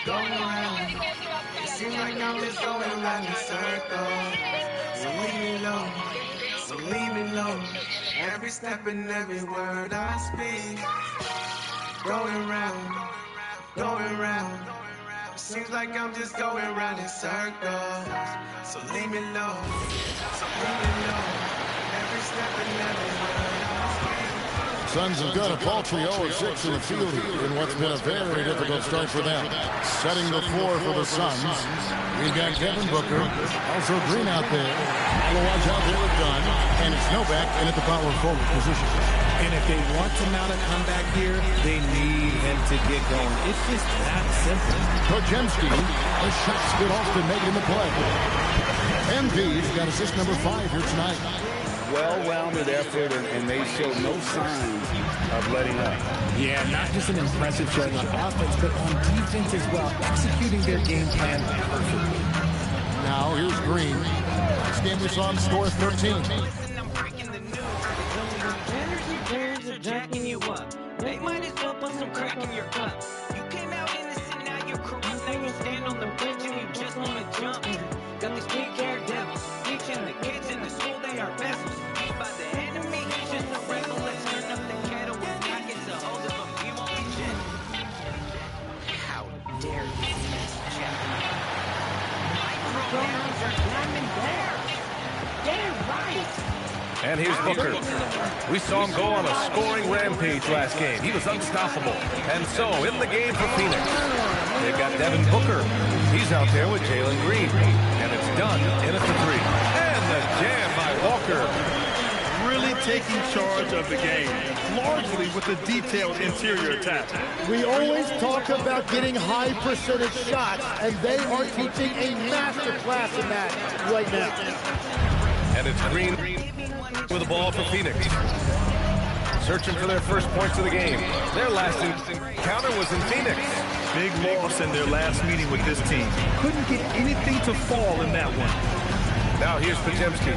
Going around. It seems like I'm just going around in circles. So leave me alone, so leave me alone. Every step and every word I speak. Going round, going round. It seems like I'm just going around in circles. So leave me alone, so leave me alone. Every step and every word I speak. Suns have got a paltry 0-6 in the field in what's been a very difficult start for them. Setting the floor for the Suns. We've got Devin Booker, also Green out there. Otherwise out there with Dunn, and it's Novak in at the power forward position. And if they want to mount a comeback here, they need him to get going. It's just that simple. Kojemski, a shot's good off to make it in the play. Embiid's got assist number 5 here tonight. Well-rounded effort, and they show no signs of letting up. Yeah, not just an impressive showing on offense, but on defense as well, executing their game plan perfectly. Now here's Green. This game we saw him score 13. Jacking you up. They might as well put some crack in your cup. You came out innocent, now you're corrupt. Now you stand on the bridge and you just want to jump. Got these pink-haired devils teaching the kids in the school they are vessels. Used by the enemy, he's just a rebel. Let's turn up the kettle with pockets of hold of a few more shit. How dare you, Jack? Micro-errors are diamond there. Get it right. And here's Booker. We saw him go on a scoring rampage last game. He was unstoppable. And so, in the game for Phoenix, they've got Devin Booker. He's out there with Jalen Green. And it's done in at the 3. And the jam by Walker. Really taking charge of the game, largely with a detailed interior attack. We always talk about getting high percentage shots, and they are teaching a master class in that right now. And it's Green with the ball for Phoenix. Searching for their first points of the game. Their last encounter was in Phoenix. Big loss in their last meeting with this team. Couldn't get anything to fall in that one. Now here's Kojemski.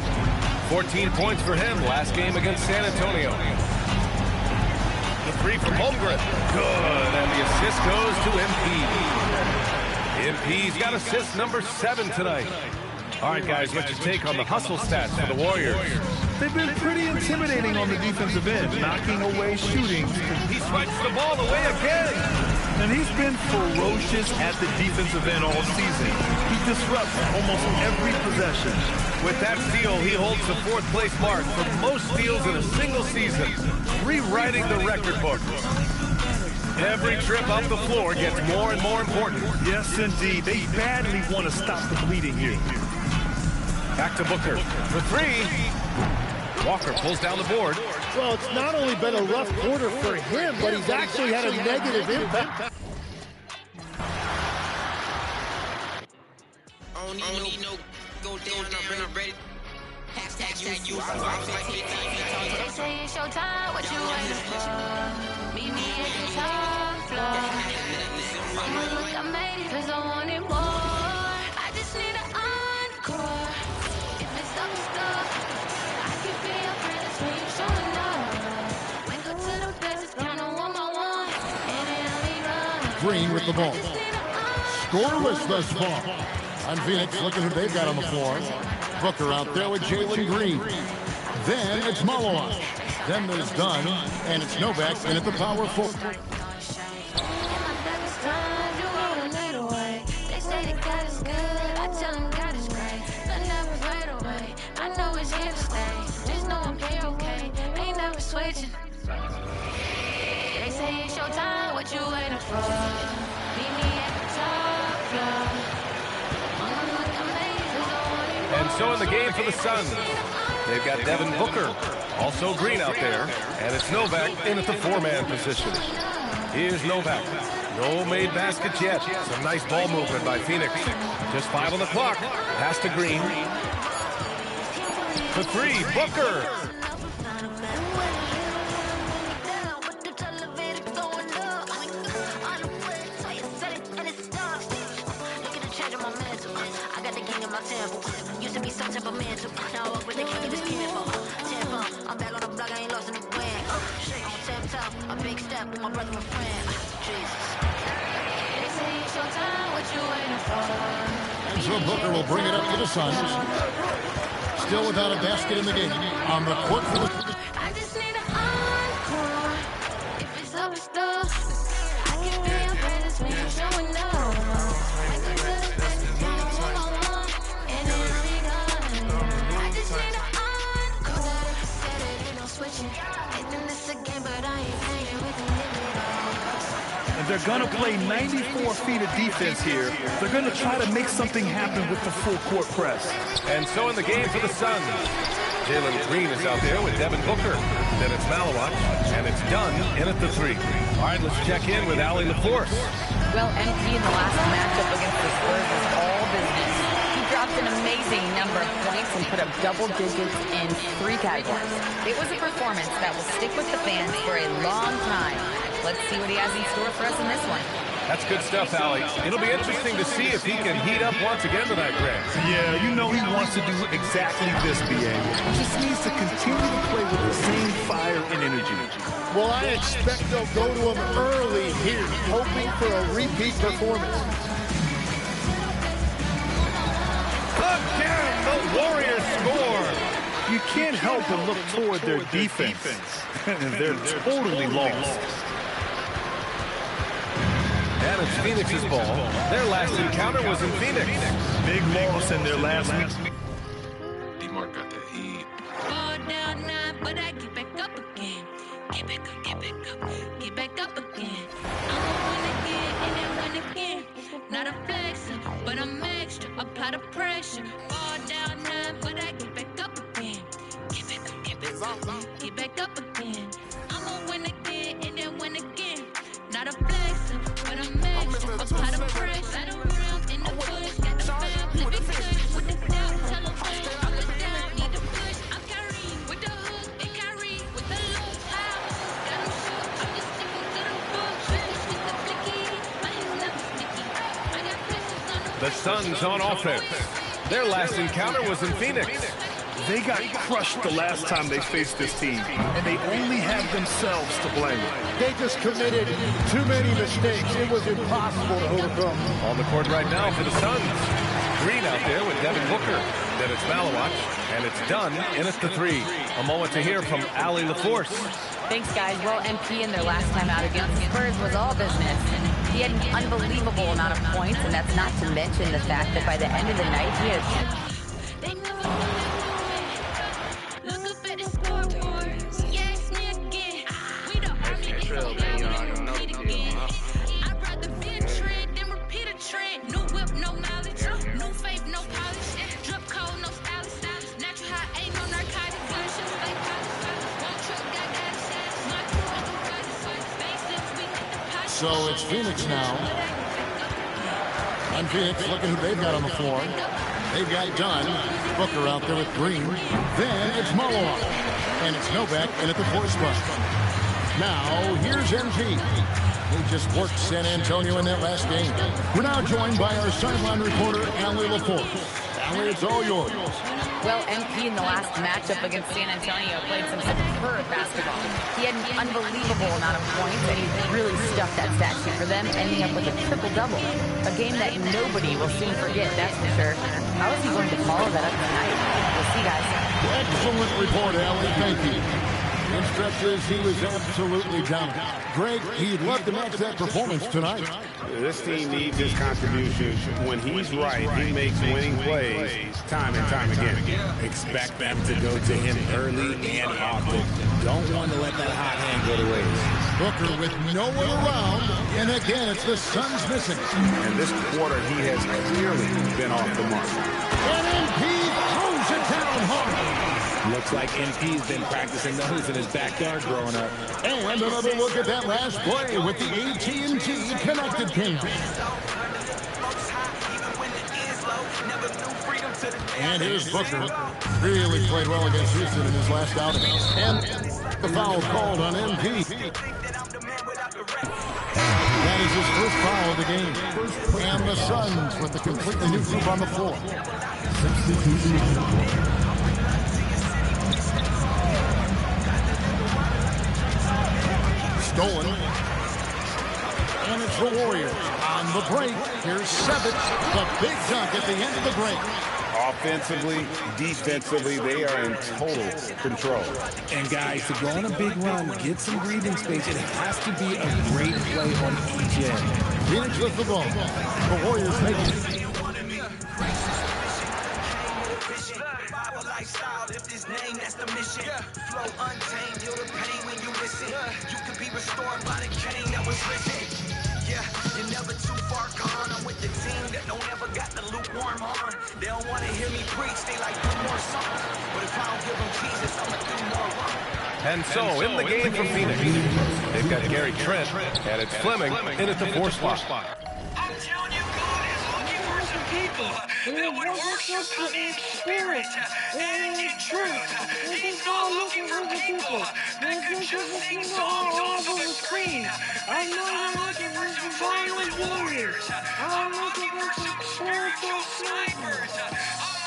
14 points for him last game against San Antonio. The 3 from Holmgren. Good. And the assist goes to MP. MP's got assist number 7 tonight. All right, guys, what's your take on the hustle stats for the Warriors? They've been pretty intimidating on the defensive end, knocking away shooting. He swipes the ball away again. And he's been ferocious at the defensive end all season. He disrupts almost every possession. With that steal, he holds the 4th place mark for most steals in a single season, rewriting the record book. Every trip up the floor gets more and more important. Yes, indeed. They badly want to stop the bleeding here. Back to Booker for 3. Walker pulls down the board. Well, it's not only been a rough quarter for him, but he's actually had a negative impact. I don't need no go down, I'm ready. Hashtag you. They say it's your time, what you waiting for? Meet me at the top floor. I'ma look, I made it, 'cause I wanted more. I just need an encore. If it's up to stuff, I can be your friend, that's when you showing up. Wake up to the best, it's count on 1 by 1. And it only runs. Green with the ball. Scoreless thus far. And Phoenix looking who they've got on the floor. Booker out there with Jalen Green. Then it's Malawach. Then there's Dunn. And it's Novak in at the power forward. They say the God is good, I tell them God is great. I never fade away, I know it's here to stay. Just know I'm here okay, ain't never switching. They say it's your time, what you waiting for? Meet me at the top floor. And so in the game for the Suns, they've got Devin Booker, also Green out there, and it's Novak in at the 4-man position. Here's Novak. No made baskets yet. Some nice ball movement by Phoenix. Just 5 on the clock. Pass to Green. For 3, Booker. Used to be some temperamental. Now I walk with the king of his tempo. I'm back on the block, I ain't lost in the wind. On tip top, big step with my brother and friend. Jesus. They say it's your time, what you waiting for? And so Booker will bring it up to the Suns. Still without a basket in the game. On the court for the... I just need an encore. If it's up, it's done. I can be your greatest when you're showing up. Wake up to the best, tell them who I want, and then I'll be gone. I just need an encore. Said it ain't no switching. Thinking this a game, but I ain't playing with the nigga. And they're going to play 94 feet of defense here. They're going to try to make something happen with the full court press. And so in the game for the Suns, Jalen Green is out there with Devin Booker. Then it's Malawat, and it's done in at the 3. All right, let's check in with Allie LaForce. Well, MP in the last matchup against the Spurs was all business. He dropped an amazing number of points and put up double digits in 3 categories. It was a performance that will stick with the fans for a long time. Let's see what he has in store for us in this one. That's good stuff, Allie. It'll be interesting to see if he can heat up once again tonight, Grant. Yeah, you know he wants to do exactly this, BA. Just needs to continue to play with the same fire and energy. Well, I expect they'll go to him early here, hoping for a repeat performance. Again, the Warriors score. You can't help but look toward their defense. They're totally lost. And it's Phoenix's ball. Their last encounter was in Phoenix. Big loss in their last week. D-Mark got that heat. Fall down now, but I get back up again. Get back up, get back up, get back up again. I'ma win again and then win again. Not a flexing, but I'm extra. Apply the pressure. Fall down now, but I get back up again. Get back up, get back up, get back up again. I'ma win again and then win again. Not a flexing, but I'm extra. Apply the pressure. Let 'em round in the bush. Got the fam, living good. With the doubt, tell 'em push. I'm the down, need to push. I'm carrying with the hook and carry with the look. How got 'em shook. I'm just sticking to the book. Shoot the flicky. My hands never sticky. I got pressures on the The Suns on offense. Their last encounter was in Phoenix. They got crushed the last time they faced this team, and they only have themselves to blame. They just committed too many mistakes. It was impossible to overcome. On the court right now for the Suns. Green out there with Devin Booker. Then it's Malawat, and it's done in at the 3. A moment to hear from Allie LaForce. Thanks, guys. Well, MP in their last time out against the Spurs was all business. He had an unbelievable amount of points, and that's not to mention the fact that by the end of the night, he had... They never know it. Look up at the scoreboard. Yeah, it's me again. We the army, they gon' repeat again. I'd rather be a trend than repeat a trend. New whip, no mileage. New faith, no polish. Drip code, no stylish. Natural high, ain't no narcotic. Gun shit, fake college. One truck, got shots. My crew, I'm the right faces. We hit the pot. So it's Phoenix now. And Phoenix looking who they've got on the floor. They've got Dunn. Booker out there with Green. Then it's Malawat. And it's Novak in at the 4 spot. Now, here's MP. They just worked San Antonio in that last game. We're now joined by our sideline reporter, Allie LaForce. Allie, it's all yours. Well, MP in the last matchup against San Antonio played some superb basketball. He had an unbelievable amount of points, and he really stuffed that stat sheet for them, ending up with a triple-double. A game that nobody will soon forget, that's for sure. How is he going to follow that up tonight? We'll see, guys. Excellent report, Allie. Thank you. In stretches, he was absolutely dominant. Greg, he'd love to match that performance tonight. This team needs his contribution. When he's right, he makes winning plays time and time again. Expect them to go to him early and often. Don't want to let that hot hand go to waste. Booker with no one around, and again, it's the Suns missing. And this quarter, he has clearly been off the mark. And MP throws it down hard. Looks like MP's been practicing those in his backyard growing up. And another look at that last play with the AT&T connected camera. And here's Booker. Really played well against Houston in his last outing. And the foul called on MP. That is his first foul of the game. And the Suns with a completely new group on the floor. stolen. And it's the Warriors on the break. Here's Sevic, the big dunk at the end of the break. Offensively, defensively, they are in total control. And guys, to go on a big run, get some breathing space, it has to be a great play on each end. Phoenix with the ball. The Warriors make it. If this name, that's the mission. Flow untamed, feel the pain when you miss it. You can be restored by the cane that was risen. Yeah, you're never too far gone. I'm with the team that don't ever got the lukewarm on. They don't want to hear me preach, they like do more songs. But if I don't give them Jesus, I'ma do more wrong. And so, in the game for Phoenix, they've got Gary Trent, and it's Fleming in at the 4 spot. I'm telling you, God is looking for some people that would worship Him in spirit and in truth. He's not looking for people that could just sing songs off of a screen. I know I'm looking for some violent warriors. I'm looking for some spiritual snipers. I'm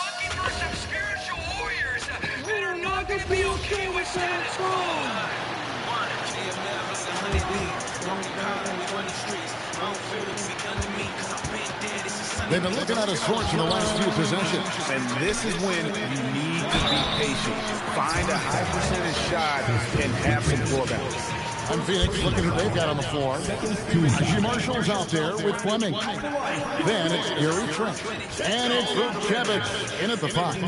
looking for some spiritual warriors that are not going to be okay with that strong. They've been looking at a source in the last few possessions. And this is when you need to be patient. Find a high percentage shot and have some floor balance. And Phoenix looking who they've got on the floor. Najee Marshall's out there with Fleming. Then it's Gary Trent. And it's Vukcevic in at the 5.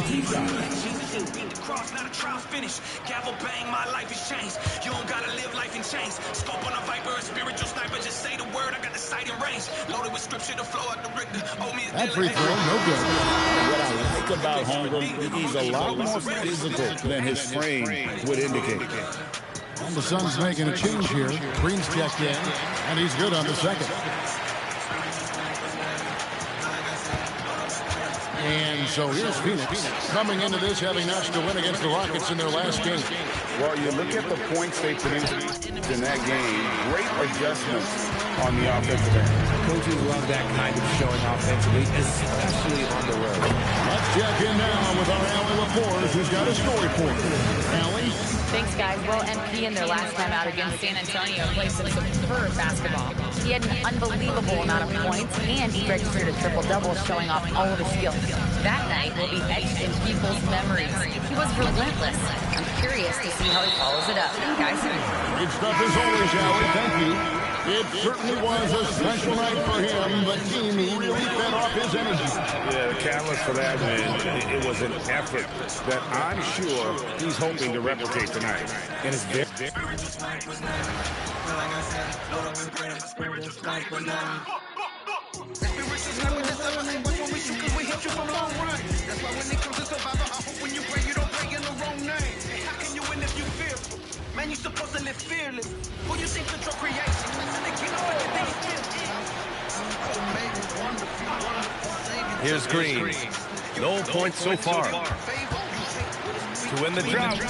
Not a trial finish. Gavel bang, my life is changed. You don't gotta live life in chains. Scope on a viper, a spiritual sniper. Just say the word, I got the sight in range. Loaded with scripture to flow out the Richter. That free throw, no good. What I like about Holmgren, he's a lot more physical than his frame would indicate. And the Suns making a change here. Green's checked in, and he's good on the second. And so here's Phoenix coming into this having notched a win against the Rockets in their last game. Well, you look at the points they produced in that game. Great adjustments on the offensive end. Coaches love that kind of showing offensively, especially on the road. Let's check in now with our Allie LaForge, who's got a story for us. Allie? Thanks, guys. Well, MP in their last time out against San Antonio played some superb basketball. He had an unbelievable amount of points, and he registered a triple-double, showing off all of his skills. That night will be etched in people's memories. He was relentless. I'm curious to see how he follows it up. Guys? Great stuff as always, Allie. Thank you. It certainly was a special night for him. The team really fed off his energy. Yeah, the catalyst for that win, it was an effort that I'm sure he's hoping to replicate tonight. And it's very... Man, you supposed to live fearless. Who you think control creation? Here's Green. No points so far. To win the drought.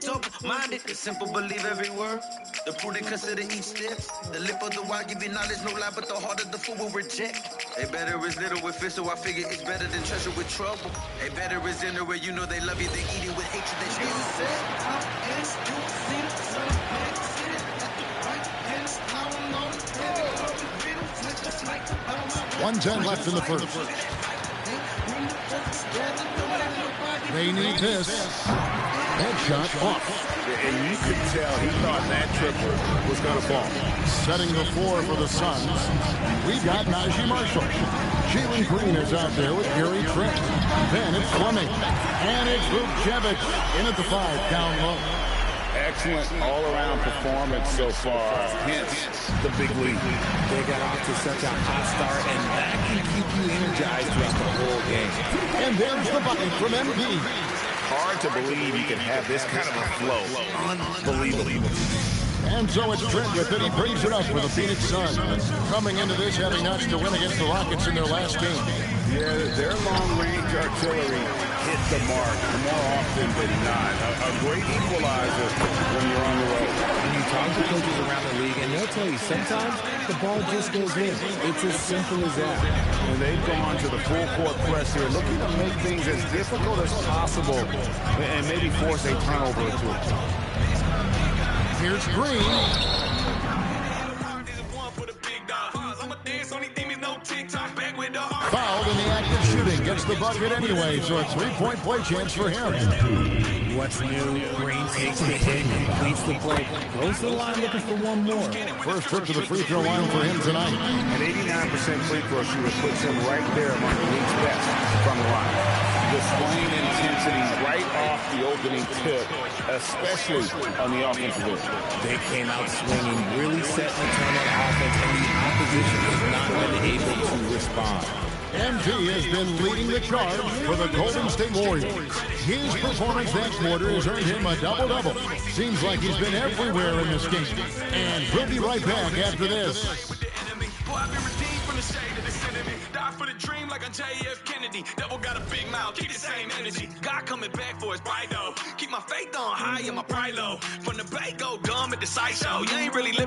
Double-minded, the simple believe every word. The prudent consider each step. The lip of the wise give you knowledge, no lie, but the heart of the fool will reject. A better is little with fish, so I figure it's better than treasure with trouble. A better is in the way you know they love you, they eat it with hatred that you said. 1:10 left in the first. They need this. Headshot off. And you could tell he thought that triple was going to fall. Setting the floor for the Suns, we got Najee Marshall. Jalen Green is out there with Gary Trent. Then it's Fleming. And it's Vukcevic in at the 5, down low. Excellent all-around performance so far. Hence the big lead. They got off to such a hot start, and that can keep you energized throughout the whole game. And there's the bucket from MP. Hard to believe you can have this kind of a flow. Unbelievable. And so it's Trent with it. He brings it up for the Phoenix Suns. Coming into this having notched a win against the Rockets in their last game. Yeah, their long-range artillery hit the mark more often than not. A great equalizer when you're on the road. When you talk talk to coaches around the league, and they'll tell you sometimes the ball just goes in. It's as simple as that. And they've gone to the full court press here, looking to make things as difficult as possible and maybe force a turnover or two. Here's Green. Fouled in the act of shooting. Gets the bucket anyway, so a three-point play chance for him. What's new? Green takes the hit, completes the play, goes to the line looking for one more. First trip to the free throw line for him tonight. An 89% free throw shooter puts him right there among the league's best from the line. The swing intensity right off the opening tip, especially on the offensive end. They came out swinging, really setting the tone on offense, and the opposition has not been able to respond. MP has been leading the charge for the Golden State Warriors. His performance that quarter has earned him a double-double. Seems like he's been everywhere in this game. And we'll be right back after this. For the dream like I'm JF Kennedy. Devil got a big mouth, keep the same energy. God coming back for his bride though. Keep my faith on high and my pride low. From the bay, go dumb at the sideshow. You ain't really living.